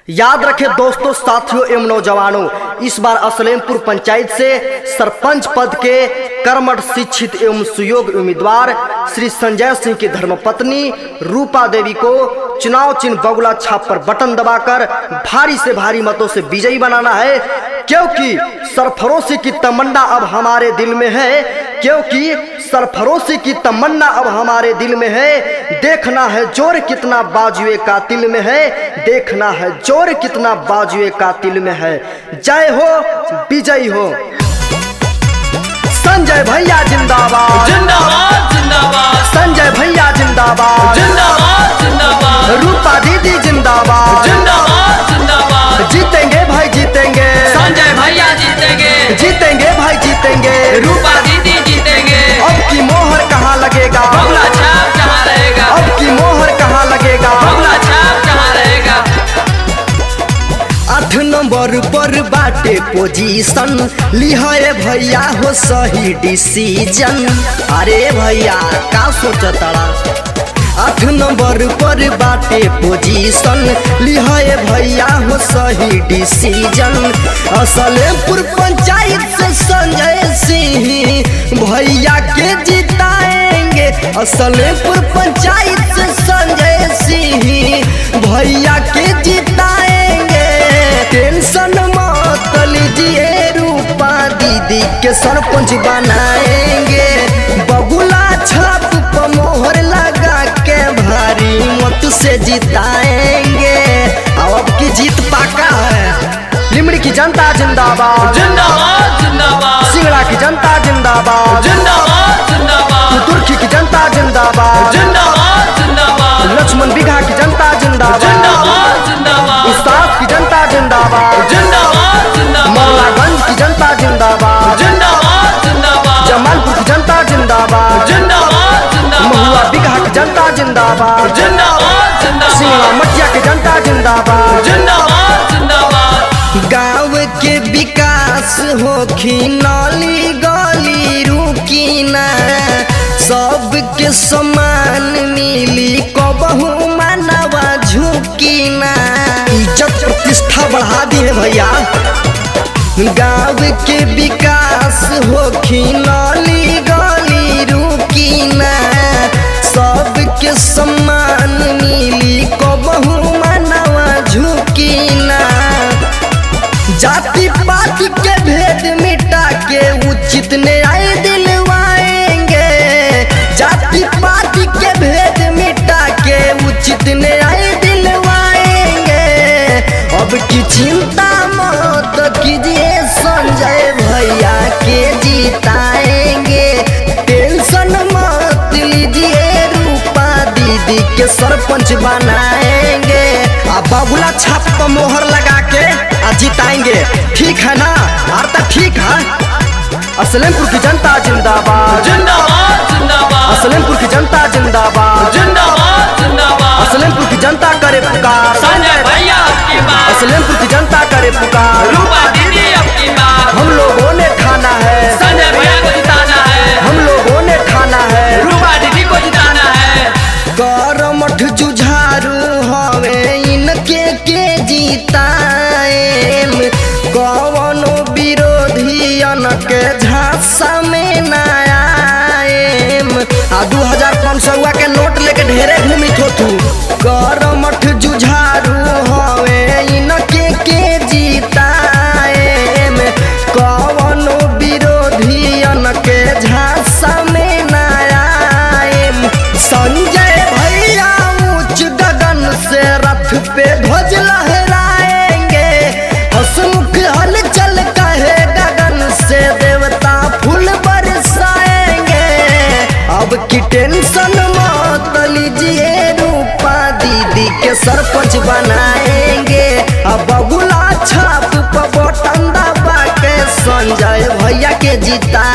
याद रखें दोस्तों, साथियों एवं नौजवानों, इस बार असलेमपुर पंचायत से सरपंच पद के कर्मठ शिक्षित एवं सुयोग्य उम्मीदवार श्री संजय सिंह की धर्मपत्नी रूपा देवी को चुनाव चिन्ह बगुला छाप पर बटन दबाकर भारी से भारी मतों से विजयी बनाना है, क्योंकि सरफरोशी की तमन्ना अब हमारे दिल में है, क्योंकि सरफरोशी की तमन्ना अब हमारे दिल में है। देखना है जोर कितना बाजुए कातिल में है, देखना है जोर कितना बाजुए कातिल में है। जय हो, विजयी हो। संजय भैया जिंदाबाद, जिंदाबाद जिंदाबाद, संजय भैया जिंदाबाद, जिंदाबाद जिंदाबाद, रूपा दीदी जिंदाबाद, जिंदाबाद जिंदाबाद। जीतेंगे भाई जीतेंगे, संजय भैया जीतेंगे, जीतेंगे भाई जीतेंगे। रूपा दीदी जीतेंगे। अब की मोहर कहाँ लगेगा, बगुला छाप जहाँ रहेगा, अब की मोहर कहाँ लगेगा, बगुला छाप जहाँ रहेगा। 8 नंबर पर बाटे पोजीशन, लिहाए भैया हो सही डिसीजन। अरे भैया का सोचताड़ा, 8 नंबर पर बाटे पोजीशन, लिहाए भैया हो सही डिसीजन। असलेमपुर पंचायत से संजय सिंह भैया के जिताएंगे, असलेमपुर पंचायत से संजय सिंह भैया के जिताएंगे। टेंशन मत लीजिए, रूपा दीदी के सरपंच बनाएंगे। बगुला छाप पर मोहर लगा के भारी मत से जिताएंगे। अब की जीत पाका है। लिमड़ी की जनता जिंदाबाद, जिंदाबाद जिंदाबाद, सिंगड़ा की जनता जिंदाबाद, जिंदाबाद जिंदाबाद, तुर्की की जनता जिंदाबाद, जिंदाबाद जिंदाबाद, लक्ष्मण बिघा की जनता जिंदाबाद, जिंदाबाद जिंदाबाद, उस्ताद की जनता जिंदाबाद, जिंदाबाद जिंदाबाद, मल्लागंज की जनता जिंदाबाद, जिंदाबाद जिंदाबाद, जमालपुर की जनता जिंदाबाद, जिंदाबाद जिंदाबाद, महुआ बिघा की जनता जिंदाबाद, जिंदाबाद सिंगड़ा जिंदाबाद, मटिया की जनता जिंदाबाद। जिंदाबाद जिंदाबाद। गाँव के विकास होखी, नाली गली रुकी ना, सबके समान मिली, कबहू मानवा झुकी ना। इज्जत प्रतिष्ठा बढ़ा दिए भैया। गाँव के विकास होखी, नाली गली रुकी ना, सबके समान मिली, कबहू मानवा झुकी ना। जाति पाति के भेद मिटा के उचित न्याय दिलवाएंगे, जाति पाति के भेद मिटा के उचित न्याय दिलवाएंगे। अब की चिंता मत कीजिए, संजय भैया के जिताएंगे। टेंशन मत लीजिए, रूपा दीदी के सरपंच बनाएंगे। अब बगुला छाप पर मोहर लगा के जिताएंगे, ठीक है ना? अर्थ ठीक है। असलेमपुर की जनता जिंदाबाद, जिंदाबाद जिंदाबाद, असलेमपुर की जनता जिंदाबाद, जिंदाबाद जिंदाबाद, असलेमपुर की जनता करे पुकार, संजय भैया आपकी बात, असलेमपुर की जनता करे पुकार। रूपा दीदी आपकी बात, हम लोगों ने ठाना है, संजय भैया को जिताना है, हम लोगों ने ठाना है, रूपा दीदी को जिताना है। करमठ जुझारू हवे, इनके के जिताएम। कवनो विरोधियन के झांसा में न आएम। 2500 के नोट लेके ढेरे घूमी थोथू। करमठ जुझारू हवे, इनके के जिताएम। कवनो विरोधियन के झांसा में न आएम। संजय भैया ऊंच गगन से रथ पे ध्वज लहराएंगे। हंसमुख हलचल कहे गगन से देवता फूल बरसाएंगे। अब की टेंशन मत लीजिए, रूपा दीदी के सरपंच बनाएंगे। अब बगुला छाप पर बटन दबा के संजय भैया के जिता